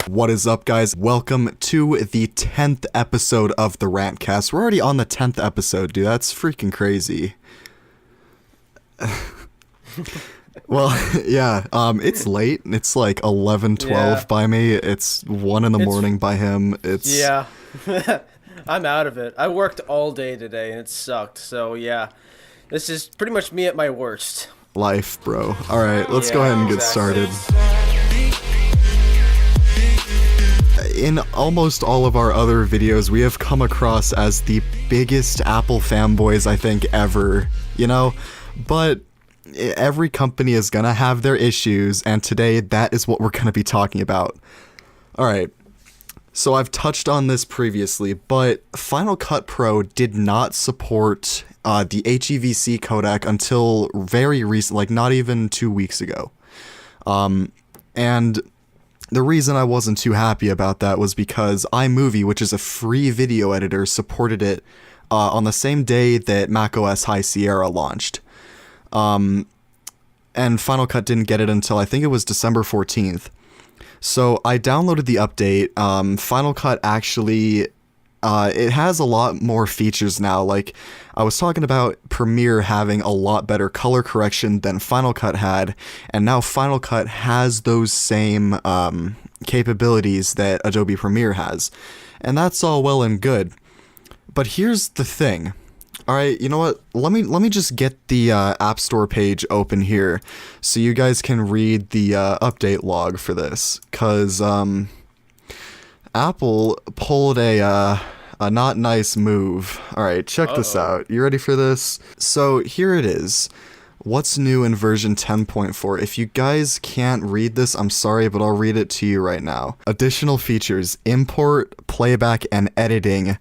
What is up, guys? Welcome to the 10th episode of the Rantcast. We're already on the 10th episode, dude. That's freaking crazy. Well, yeah, it's late. It's like 11:12 by me. It's 1 in the morning by him. It's... Yeah. I'm out of it. I worked all day today, and it sucked. So, yeah. This is pretty much me at my worst. Life, bro. Alright, let's go ahead and get started. In almost all of our other videos, we have come across as the biggest Apple fanboys, I think, ever, you know? But every company is gonna have their issues, and today that is what we're gonna be talking about. Alright, so I've touched on this previously, but Final Cut Pro did not support the HEVC codec until very recent, like not even 2 weeks ago. And the reason I wasn't too happy about that was because iMovie, which is a free video editor, supported it on the same day that macOS High Sierra launched. And Final Cut didn't get it until I think it was December 14th. So I downloaded the update. Final Cut actually, it has a lot more features now. Like, I was talking about Premiere having a lot better color correction than Final Cut had, and now Final Cut has those same capabilities that Adobe Premiere has. And that's all well and good. But here's the thing. Alright, you know what? Let me just get the App Store page open here so you guys can read the update log for this. Cause Apple pulled a not nice move. Alright, check this out. You ready for this? So here it is. What's new in version 10.4? If you guys can't read this, I'm sorry, but I'll read it to you right now. Additional features: import, playback, and editing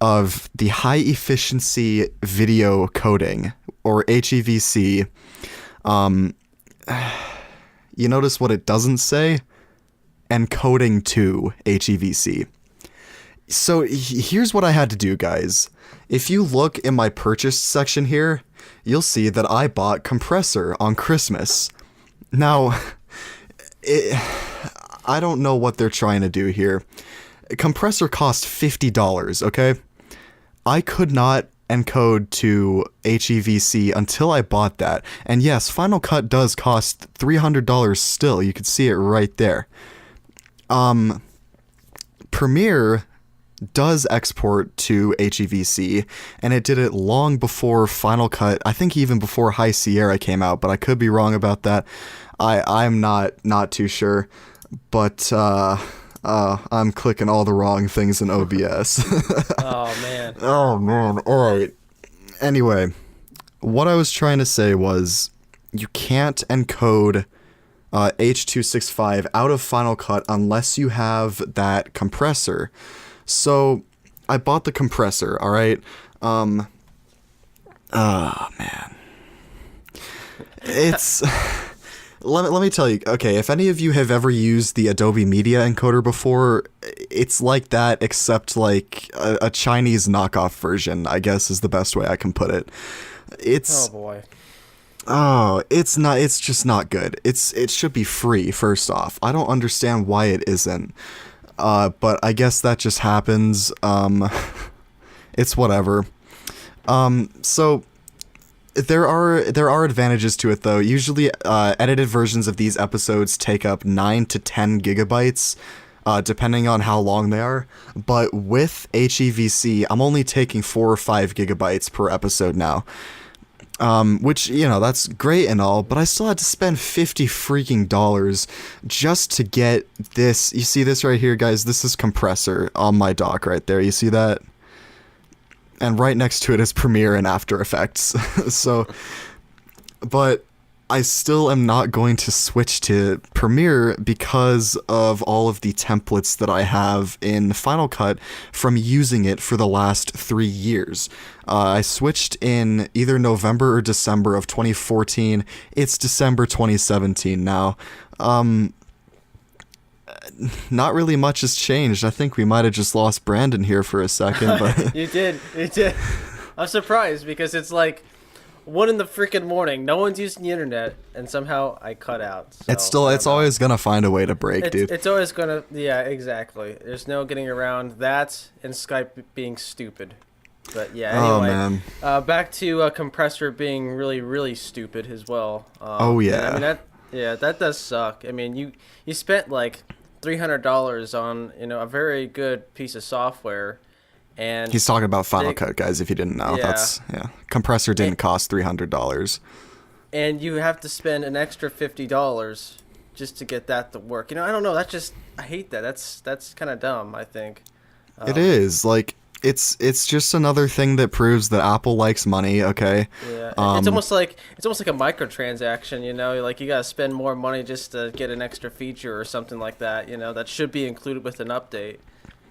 of the high efficiency video coding, or HEVC. You notice what it doesn't say? Encoding to HEVC. So here's what I had to do, guys. If you look in my purchased section here, you'll see that I bought Compressor on Christmas. Now, I don't know what they're trying to do here. Compressor cost $50, okay? I could not encode to HEVC until I bought that. And yes, Final Cut does cost $300 still. You can see it right there. Premiere does export to HEVC, and it did it long before Final Cut. I think even before High Sierra came out, but I could be wrong about that. I'm not too sure. But I'm clicking all the wrong things in OBS. Oh, man. Oh, man. Alright. Anyway, what I was trying to say was, you can't encode H.265 out of Final Cut unless you have that compressor. So, I bought the compressor, alright? Oh, man. It's... Let me tell you, okay, if any of you have ever used the Adobe Media Encoder before, it's like that, except like a Chinese knockoff version, I guess is the best way I can put it. It's... Oh, boy. Oh, it's just not good. It should be free, first off. I don't understand why it isn't. But I guess that just happens. It's whatever. So... There are advantages to it, though. Usually, edited versions of these episodes take up 9 to 10 gigabytes, depending on how long they are. But with HEVC, I'm only taking 4 or 5 gigabytes per episode now. Which, you know, that's great and all, but I still had to spend $50 freaking dollars just to get this. You see this right here, guys? This is Compressor on my dock right there. You see that? And right next to it is Premiere and After Effects. So, but I still am not going to switch to Premiere because of all of the templates that I have in Final Cut from using it for the last 3 years. I switched in either November or December of 2014. It's December 2017 now. Not really much has changed. I think we might have just lost Brandon here for a second. But You did. I'm surprised because it's like 1 in the freaking morning. No one's using the internet, and somehow I cut out. So, It's always gonna find a way to break, dude. It's always gonna. Yeah, exactly. There's no getting around that, and Skype being stupid. But yeah, Oh, anyway. man. Back to Compressor being really, really stupid as well. Oh, yeah. I mean that does suck. I mean you spent like $300 on a very good piece of software, and He's talking about Final Cut, guys, if you didn't know. Yeah. Compressor didn't cost $300. and you have to spend an extra $50 just to get that to work. I don't know. I hate that. That's kind of dumb, I think. It is. Like, it's just another thing that proves that Apple likes money, okay? Yeah, it's almost like a microtransaction, like you gotta spend more money just to get an extra feature or something like that, that should be included with an update.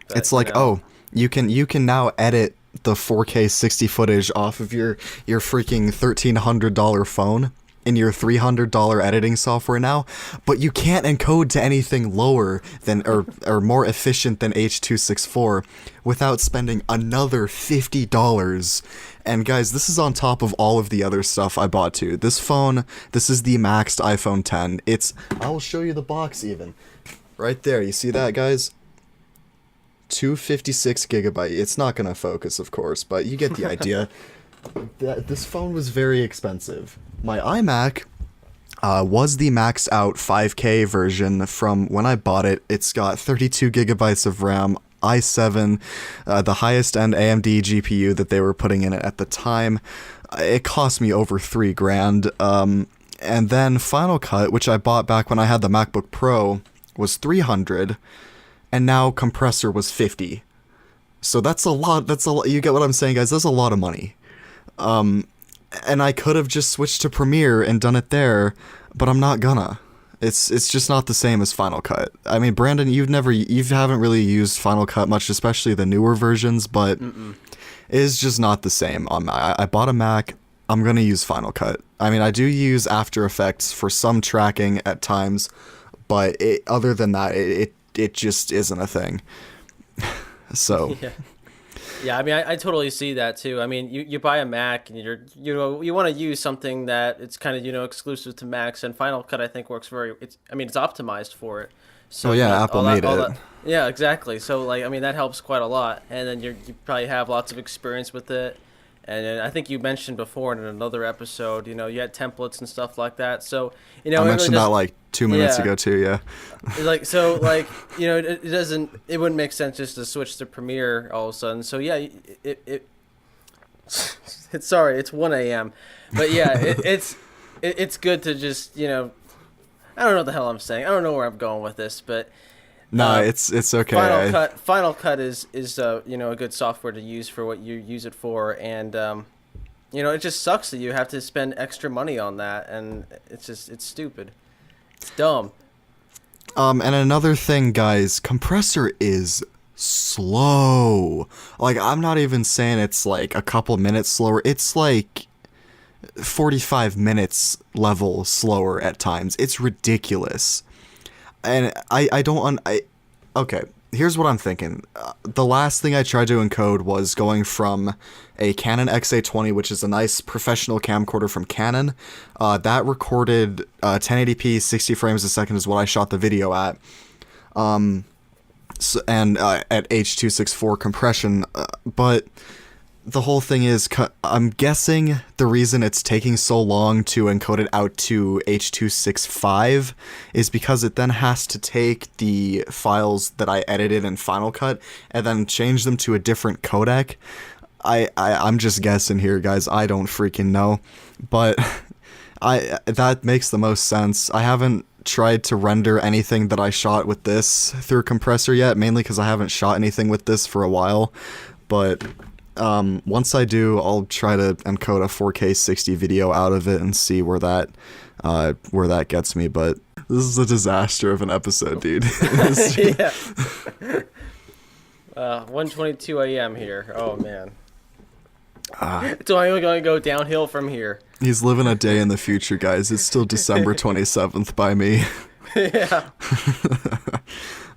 But, It's like, oh, you can now edit the 4K 60 footage off of your freaking $1,300 phone in your $300 editing software now, but you can't encode to anything lower than or more efficient than H.264 without spending another $50. And guys, this is on top of all of the other stuff I bought too. This is the maxed iPhone 10. I will show you the box even. Right there, you see that, guys? 256 gigabyte. It's not gonna focus, of course, but you get the idea. This phone was very expensive. My iMac was the maxed out 5K version from when I bought it. It's got 32 gigabytes of RAM, i7, the highest end AMD GPU that they were putting in it at the time. It cost me over $3,000. And then Final Cut, which I bought back when I had the MacBook Pro, was $300, and now Compressor was $50. So that's a lot. You get what I'm saying, guys? That's a lot of money. And I could have just switched to Premiere and done it there, but I'm not gonna. It's just not the same as Final Cut. I mean, Brandon, you haven't really used Final Cut much, especially the newer versions, but it is just not the same. I bought a Mac. I'm gonna use Final Cut. I mean, I do use After Effects for some tracking at times, but other than that, it just isn't a thing. So. Yeah. Yeah, I mean, I totally see that too. I mean, you buy a Mac and you want to use something that it's kind of exclusive to Macs, and Final Cut I think works it's optimized for it. So Apple made it. Yeah, exactly. So I mean that helps quite a lot, and then you probably have lots of experience with it. And then I think you mentioned before in another episode, you had templates and stuff like that. So I mentioned that like 2 minutes ago too. Yeah. It wouldn't make sense just to switch to Premiere all of a sudden. So yeah, it's 1 a.m. But yeah, it's good to just I don't know what the hell I'm saying. I don't know where I'm going with this, but. No, it's okay. Final Cut is a good software to use for what you use it for, and it just sucks that you have to spend extra money on that, and it's stupid. It's dumb. And another thing, guys, Compressor is slow. Like, I'm not even saying it's like a couple minutes slower. It's like 45 minutes level slower at times. It's ridiculous. And okay, here's what I'm thinking. The last thing I tried to encode was going from a Canon XA20, which is a nice professional camcorder from Canon. That recorded 1080p, 60 frames a second is what I shot the video at. At H.264 compression. But the whole thing is, I'm guessing the reason it's taking so long to encode it out to H.265 is because it then has to take the files that I edited in Final Cut and then change them to a different codec. I'm just guessing here, guys. I don't freaking know. But that makes the most sense. I haven't tried to render anything that I shot with this through Compressor yet, mainly because I haven't shot anything with this for a while. But once I do, I'll try to encode a 4K 60 video out of it and see where that gets me. But this is a disaster of an episode, dude. Yeah. 1:22 a.m. here. Oh man. It's only going to go downhill from here. He's living a day in the future, guys. It's still December 27th by me. Yeah.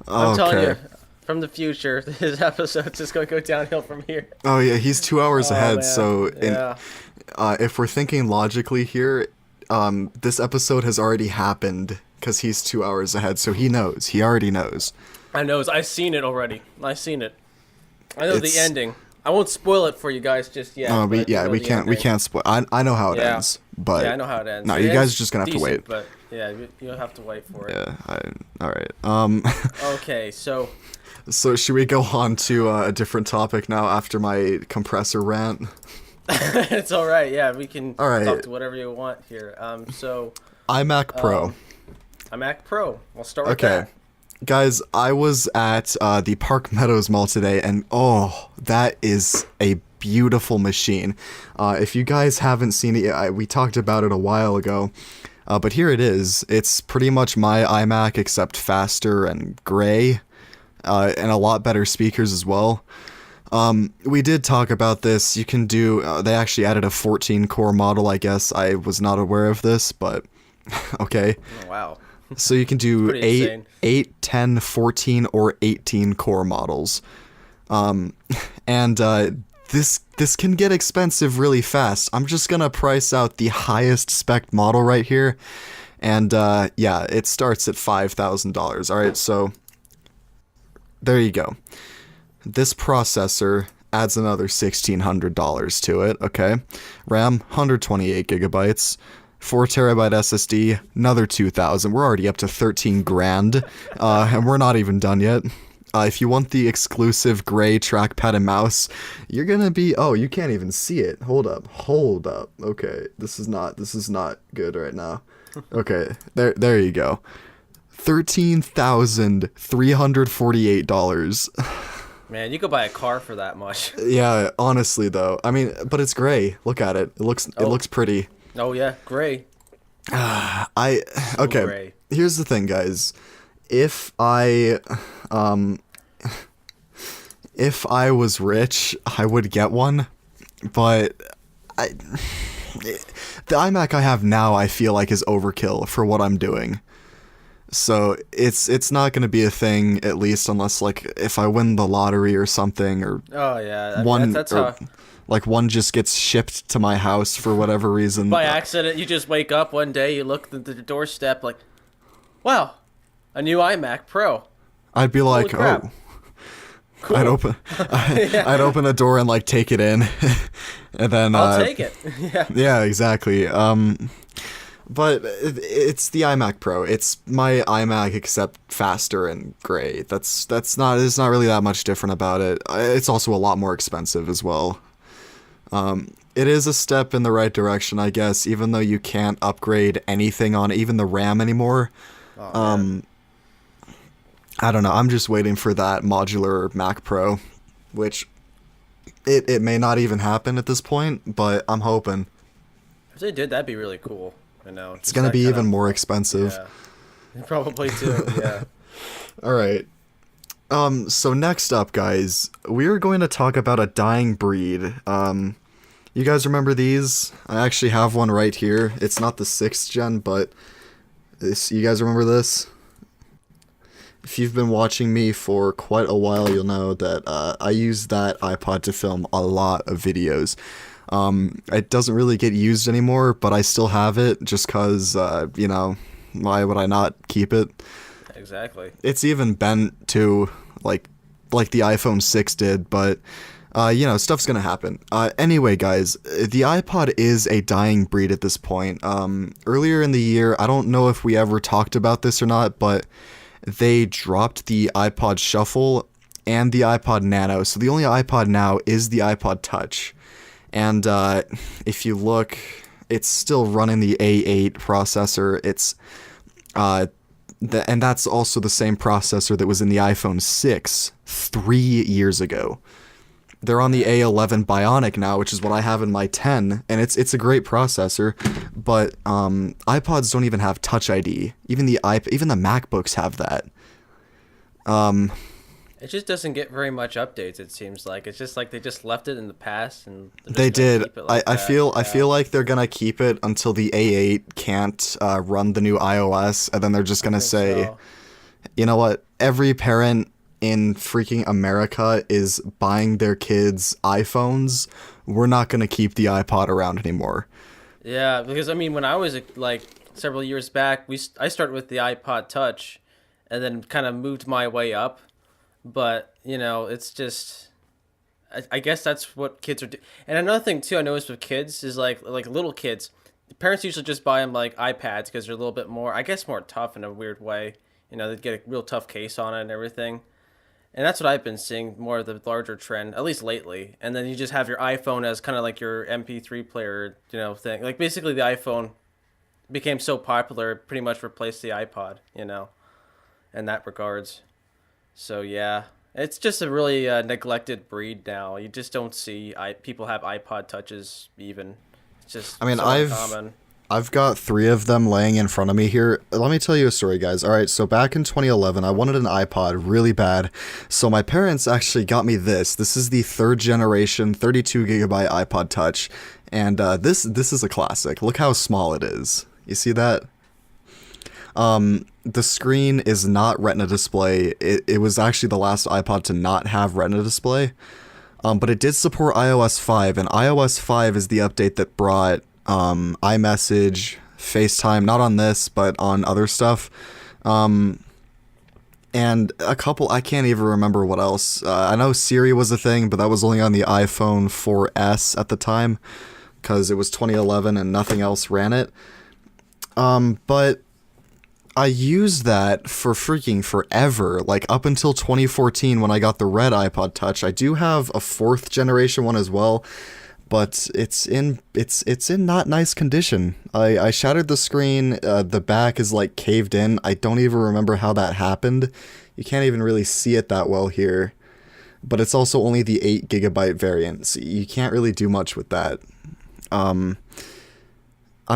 I'm telling you. From the future, his episode's just going to go downhill from here. Oh yeah, he's 2 hours ahead, man. so yeah. if we're thinking logically here, this episode has already happened because he's 2 hours ahead, so he knows. He already knows. I know. I've seen it already. I've seen it. I know the It's- ending. I won't spoil it for you guys just yet. we but I know the can't ending. spoil. I know how it Yeah. ends, but Yeah, I know how it ends. No, It you guys ends are just gonna have to decent, wait. But yeah, you'll have to wait for it. Yeah, all right. Okay, so So should we go on to a different topic now after my compressor rant? it's all right. Yeah, we can All right. talk to whatever you want here. So iMac Pro. iMac Pro. I'll start with Okay. that. Guys, I was at the Park Meadows Mall today, and oh, that is a beautiful machine. If you guys haven't seen it yet, we talked about it a while ago, but here it is. It's pretty much my iMac, except faster and gray, and a lot better speakers as well. We did talk about this. You can do, they actually added a 14-core model, I guess. I was not aware of this, but okay. Oh, wow. So you can do Pretty insane. 8, 10, 14, or 18 core models. This can get expensive really fast. I'm just gonna price out the highest spec model right here. And yeah, it starts at $5,000. Alright, so there you go. This processor adds another $1,600 to it, okay? RAM, 128 gigabytes. 4 terabyte SSD, another 2,000. We're already up to 13 grand, and we're not even done yet. If you want the exclusive gray trackpad and mouse, you're gonna be, oh, you can't even see it. Hold up. Okay, this is not good right now. Okay, there you go. $13,348. Man, you could buy a car for that much. Yeah, honestly though. I mean, but it's gray. Look at it. It looks pretty. Oh yeah, gray. Okay. Gray. Here's the thing, guys. If I was rich, I would get one, but the iMac I have now, I feel like is overkill for what I'm doing. So it's not going to be a thing, at least unless like if I win the lottery or something, or Oh yeah, I mean, one that's or, how. like one just gets shipped to my house for whatever reason. By accident, you just wake up one day, you look at the doorstep, like, wow, a new iMac Pro. I'd be like, crap. oh. Cool. I'd open the door and like take it in, and then I'll take it. Yeah. Yeah, exactly. But it's the iMac Pro. It's my iMac except faster and gray. There's not really that much different about it. It's also a lot more expensive as well. It is a step in the right direction, I guess, even though you can't upgrade anything on it, even the RAM anymore. Oh, I don't know. I'm just waiting for that modular Mac Pro, which it may not even happen at this point, but I'm hoping. If they did, that'd be really cool. I know. It's going to be even more expensive. Yeah. Probably too, yeah. All right. So next up, guys, we are going to talk about a dying breed. You guys remember these? I actually have one right here. It's not the 6th gen, but you guys remember this? If you've been watching me for quite a while, you'll know that I use that iPod to film a lot of videos. It doesn't really get used anymore, but I still have it just because, why would I not keep it? Exactly. It's even bent to, like the iPhone 6 did, but, stuff's gonna happen. Anyway, guys, the iPod is a dying breed at this point. Earlier in the year, I don't know if we ever talked about this or not, but they dropped the iPod Shuffle and the iPod Nano, so the only iPod now is the iPod Touch. And if you look, it's still running the A8 processor. It's and that's also the same processor that was in the iPhone 6 3 years ago. They're on the A11 Bionic now, which is what I have in my 10, and it's a great processor. But iPods don't even have Touch ID. Even the MacBooks have that. It just doesn't get very much updates. It seems like it's just like they just left it in the past, and they did. Keep it like I that. feel like they're gonna keep it until the A8 can't run the new iOS, and then they're just gonna say, So. you know what? Every parent in freaking America is buying their kids iPhones, we're not going to keep the iPod around anymore. Yeah, because I mean, when I was like several years back, I started with the iPod Touch, and then kind of moved my way up. But you know, it's just I guess that's what kids are doing. And another thing too, I noticed with kids is like little kids, the parents usually just buy them like iPads because they're a little bit more, I guess, more tough in a weird way. You know, they get a real tough case on it and everything. And that's what I've been seeing more of the larger trend, at least lately. And then you just have your iPhone as kind of like your MP3 player, you know, thing. Like basically the iPhone became so popular, it pretty much replaced the iPod, you know, in that regards. So yeah, it's just a really neglected breed now. You just don't see people have iPod touches even. It's just I mean, so uncommon. I've got 3 of them laying in front of me here. Let me tell you a story, guys. All right, so back in 2011, I wanted an iPod really bad. So my parents actually got me this. This is the 3rd generation 32 gigabyte iPod Touch, and this is a classic. Look how small it is. You see that? The screen is not Retina display. It was actually the last iPod to not have Retina display. But it did support iOS 5, and iOS 5 is the update that brought iMessage, FaceTime, not on this, but on other stuff. And a couple, I can't even remember what else. I know Siri was a thing, but that was only on the iPhone 4S at the time, because it was 2011 and nothing else ran it. But I used that for freaking forever, like up until 2014 when I got the red iPod Touch. I do have a 4th generation one as well, but it's in not nice condition. I shattered the screen. The back is like caved in. I don't even remember how that happened. You can't even really see it that well here, but it's also only the 8 gigabyte variant, so you can't really do much with that. I'm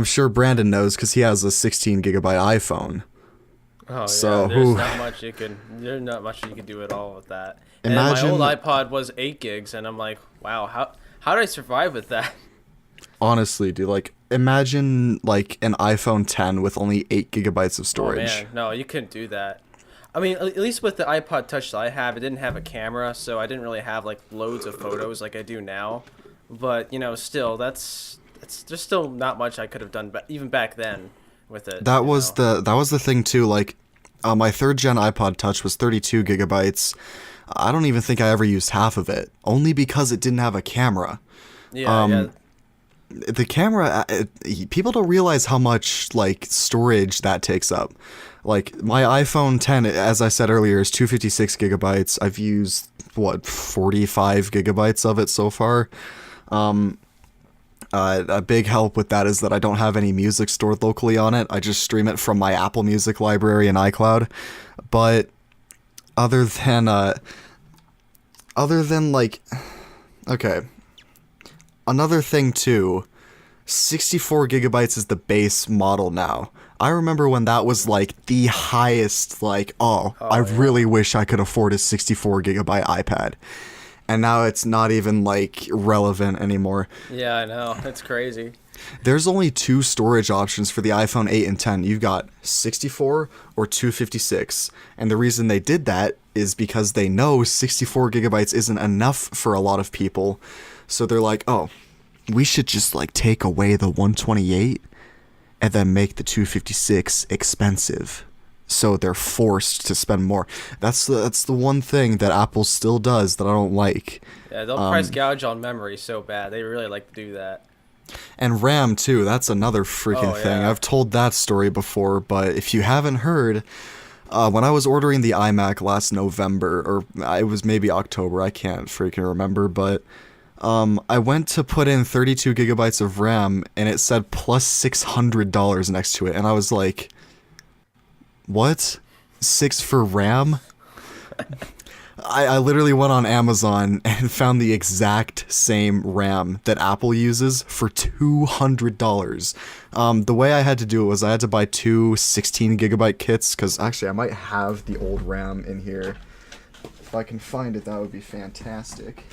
sure Brandon knows because he has a 16 gigabyte iPhone. Oh so, yeah, there's not much you can do at all with that. Imagine, and my old iPod was 8 gigs, and I'm like, wow, how did I survive with that? honestly, dude, like imagine like an iPhone 10 with only 8 gigabytes of storage. Oh man, no, you couldn't do that. I mean, at least with the iPod Touch that I have, it didn't have a camera, so I didn't really have like loads of photos like I do now. But you know, still, there's still not much I could have done, even back then with it. That was the thing too. Like, my 3rd gen iPod Touch was 32 gigabytes. I don't even think I ever used half of it, only because it didn't have a camera. Yeah. The camera, people don't realize how much like storage that takes up. Like my iPhone 10, as I said earlier, is 256 gigabytes. I've used 45 gigabytes of it so far. A big help with that is that I don't have any music stored locally on it. I just stream it from my Apple Music library in iCloud. But other than like, okay, another thing too, 64 gigabytes is the base model now. I remember when that was like the highest, like, I really wish I could afford a 64 gigabyte iPad. And now it's not even like relevant anymore. Yeah, I know. It's crazy. There's only 2 storage options for the iPhone 8 and 10. You've got 64 or 256. And the reason they did that is because they know 64 gigabytes isn't enough for a lot of people. So they're like, oh, we should just like take away the 128 and then make the 256 expensive. So they're forced to spend more. That's the one thing that Apple still does that I don't like. Yeah, they'll price gouge on memory so bad. They really like to do that. And RAM too. That's another freaking thing. Yeah. I've told that story before, but if you haven't heard, when I was ordering the iMac last November, or it was maybe October, I can't freaking remember, but I went to put in 32 gigabytes of RAM, and it said plus $600 next to it, and I was like, what? 6 for RAM? I literally went on Amazon and found the exact same RAM that Apple uses for $200. The way I had to do it was I had to buy 2 16 gigabyte kits, because actually I might have the old RAM in here. If I can find it, that would be fantastic.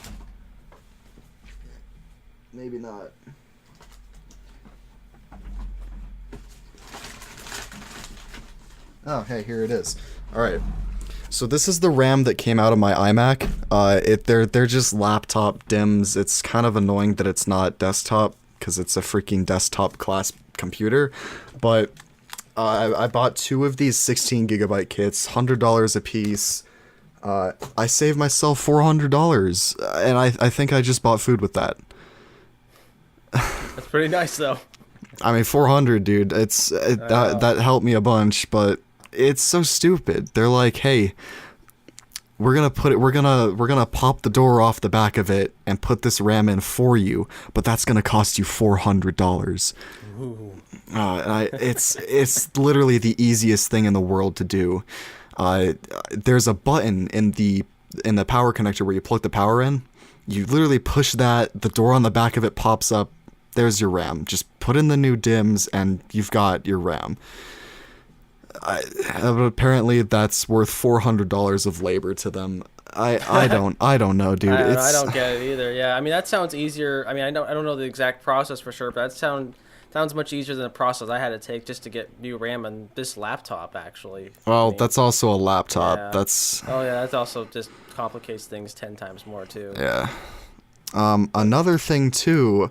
Maybe not. Oh, hey, here it is. Alright. So this is the RAM that came out of my iMac. They're just laptop DIMMs. It's kind of annoying that it's not desktop because it's a freaking desktop class computer. But I bought 2 of these 16 gigabyte kits, $100 a piece. I saved myself $400, and I think I just bought food with that. That's pretty nice, though. I mean, 400, dude. That helped me a bunch, but it's so stupid. They're like, hey, we're gonna pop the door off the back of it and put this RAM in for you, but that's gonna cost you $400. It's literally the easiest thing in the world to do. There's a button in the power connector where you plug the power in. You literally push that, the door on the back of it pops up. There's your RAM. Just put in the new DIMMs and you've got your RAM. Apparently that's worth $400 of labor to them. I don't know, dude. I don't get it either. Yeah, I mean that sounds easier. I mean I don't know the exact process for sure, but that sounds much easier than the process I had to take just to get new RAM on this laptop, actually. Well, that's also a laptop. Yeah. That also just complicates things 10 times more, too. Yeah. Another thing, too...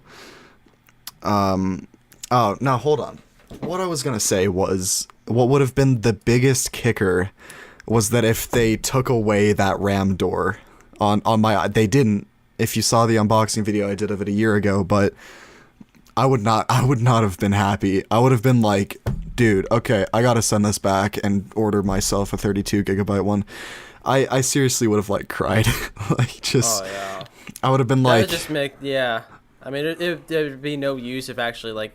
now, hold on. What I was gonna say was, what would have been the biggest kicker was that if they took away that RAM door on my... They didn't. If you saw the unboxing video I did of it a year ago, but... I would not have been happy. I would have been like, dude, okay, I gotta send this back and order myself a 32 gigabyte one. I seriously would have like cried. Like just, oh, yeah. I would have been like, just make, yeah. I mean, there'd be no use of actually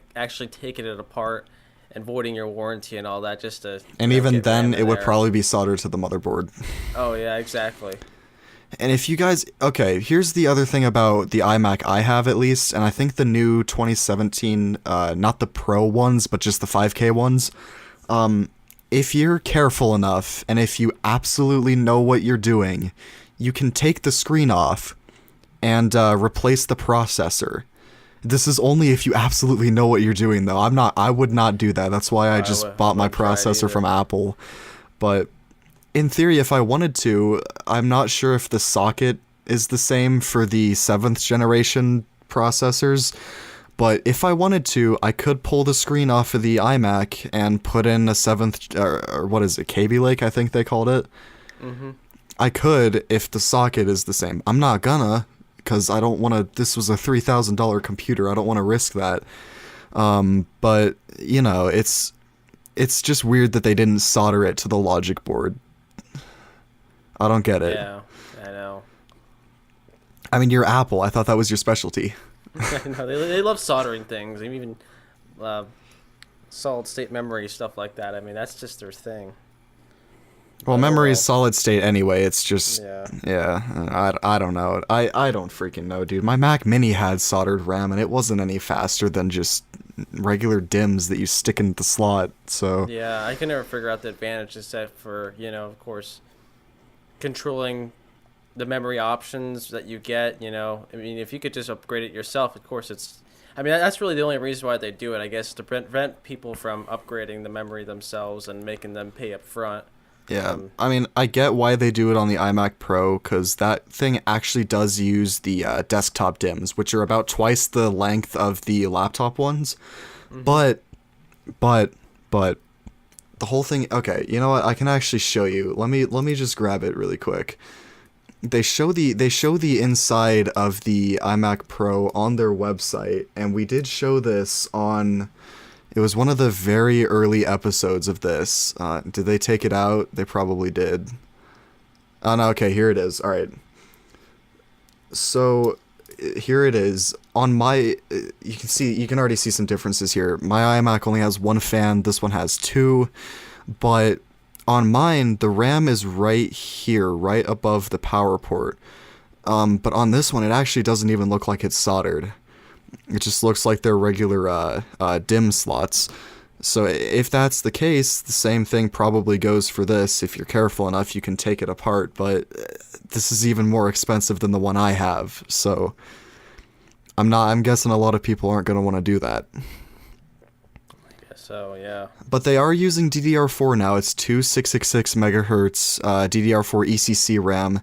taking it apart and voiding your warranty and all that just to. And even then, it would probably be soldered to the motherboard. Oh yeah, exactly. And if you guys... Okay, here's the other thing about the iMac I have, at least, and I think the new 2017, not the Pro ones, but just the 5K ones, if you're careful enough, and if you absolutely know what you're doing, you can take the screen off and replace the processor. This is only if you absolutely know what you're doing, though. I would not do that. That's why I just bought my processor from Apple. But... in theory, if I wanted to, I'm not sure if the socket is the same for the 7th generation processors, but if I wanted to, I could pull the screen off of the iMac and put in a 7th, or what is it, Kaby Lake, I think they called it. Mm-hmm. I could if the socket is the same. I'm not gonna, because I don't want to, this was a $3,000 computer, I don't want to risk that. But, you know, it's just weird that they didn't solder it to the logic board. I don't get it. Yeah, I know. I mean, you're Apple. I thought that was your specialty. I know. They love soldering things. Even solid state memory, stuff like that. I mean, that's just their thing. Well, memory is solid state anyway. It's just... Yeah. I don't know. I don't freaking know, dude. My Mac Mini had soldered RAM, and it wasn't any faster than just regular DIMMs that you stick in the slot, so... Yeah, I can never figure out the advantage except for, you know, of course... controlling the memory options that you get, you know. I mean, if you could just upgrade it yourself, of course it's... I mean, that's really the only reason why they do it, I guess, to prevent people from upgrading the memory themselves and making them pay up front. Yeah, I mean, I get why they do it on the iMac Pro, because that thing actually does use the desktop DIMMs, which are about twice the length of the laptop ones. Mm-hmm. But... the whole thing... Okay, you know what? I can actually show you. Let me just grab it really quick. They show the inside of the iMac Pro on their website, and we did show this on... It was one of the very early episodes of this. Did they take it out? They probably did. Oh, no, okay, here it is. All right. So... here it is. On my, you can already see some differences here. My iMac only has one fan, this one has two, but on mine, the RAM is right here, right above the power port. But on this one, it actually doesn't even look like it's soldered. It just looks like they're regular DIMM slots. So if that's the case, the same thing probably goes for this. If you're careful enough, you can take it apart, but this is even more expensive than the one I have, so I'm guessing a lot of people aren't going to want to do that. I guess So yeah. But they are using DDR4 now. It's 2666 megahertz DDR4 ECC RAM.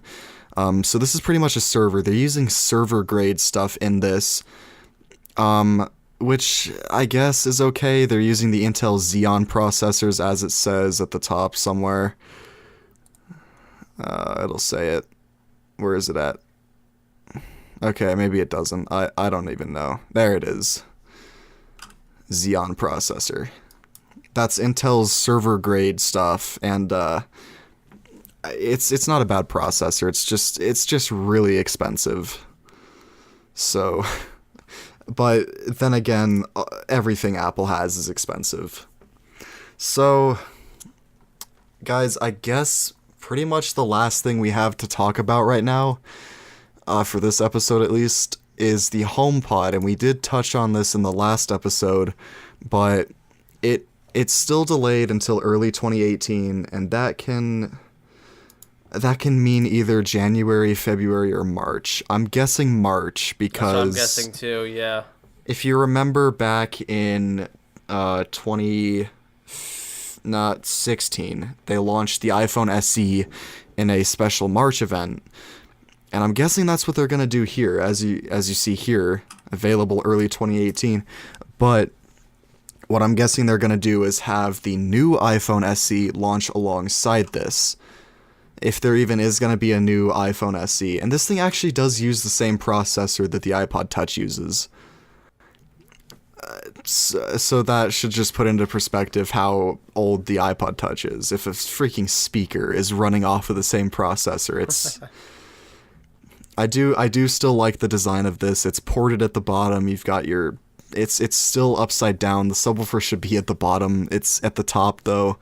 So this is pretty much a server. They're using server grade stuff in this, which I guess is okay. They're using the Intel Xeon processors, as it says at the top somewhere. It'll say it. Where is it at? Okay, maybe it doesn't. I don't even know. There it is. Xeon processor. That's Intel's server grade stuff, and it's not a bad processor. It's just really expensive. So, but then again, everything Apple has is expensive. So, guys, I guess pretty much the last thing we have to talk about right now, for this episode at least, is the HomePod, and we did touch on this in the last episode, but it's still delayed until early 2018, and that can mean either January, February, or March. I'm guessing March because... That's what I'm guessing too, yeah. If you remember back in 2016, they launched the iPhone SE in a special March event, and I'm guessing that's what they're going to do here, as you see here, available early 2018, but what I'm guessing they're going to do is have the new iPhone SE launch alongside this, if there even is going to be a new iPhone SE. And this thing actually does use the same processor that the iPod Touch uses. So that should just put into perspective how old the iPod Touch is. If a freaking speaker is running off of the same processor, it's... I do still like the design of this. It's ported at the bottom. You've got your... It's still upside down. The subwoofer should be at the bottom. It's at the top, though,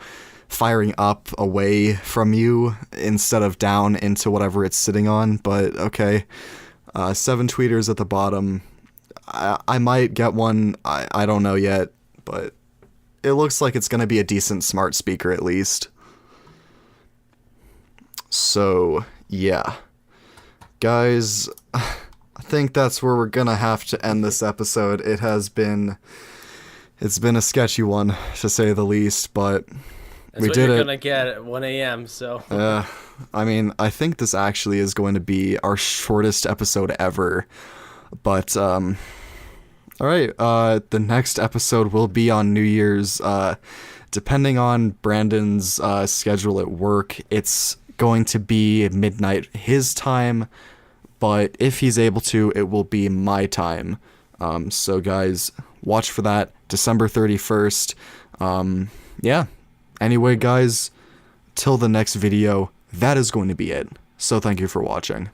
firing up away from you instead of down into whatever it's sitting on. But, okay. 7 tweeters at the bottom. I might get one. I don't know yet. But it looks like it's going to be a decent smart speaker, at least. So, yeah. Guys... I think that's where we're gonna have to end this episode. It's been a sketchy one, to say the least, but that's we what did you're it. gonna get at 1 a.m. So. I mean, I think this actually is going to be our shortest episode ever. But all right, the next episode will be on New Year's. Depending on Brandon's schedule at work, it's going to be midnight his time. But if he's able to, it will be my time. So guys, watch for that. December 31st. Yeah. Anyway, guys, till the next video, that is going to be it. So thank you for watching.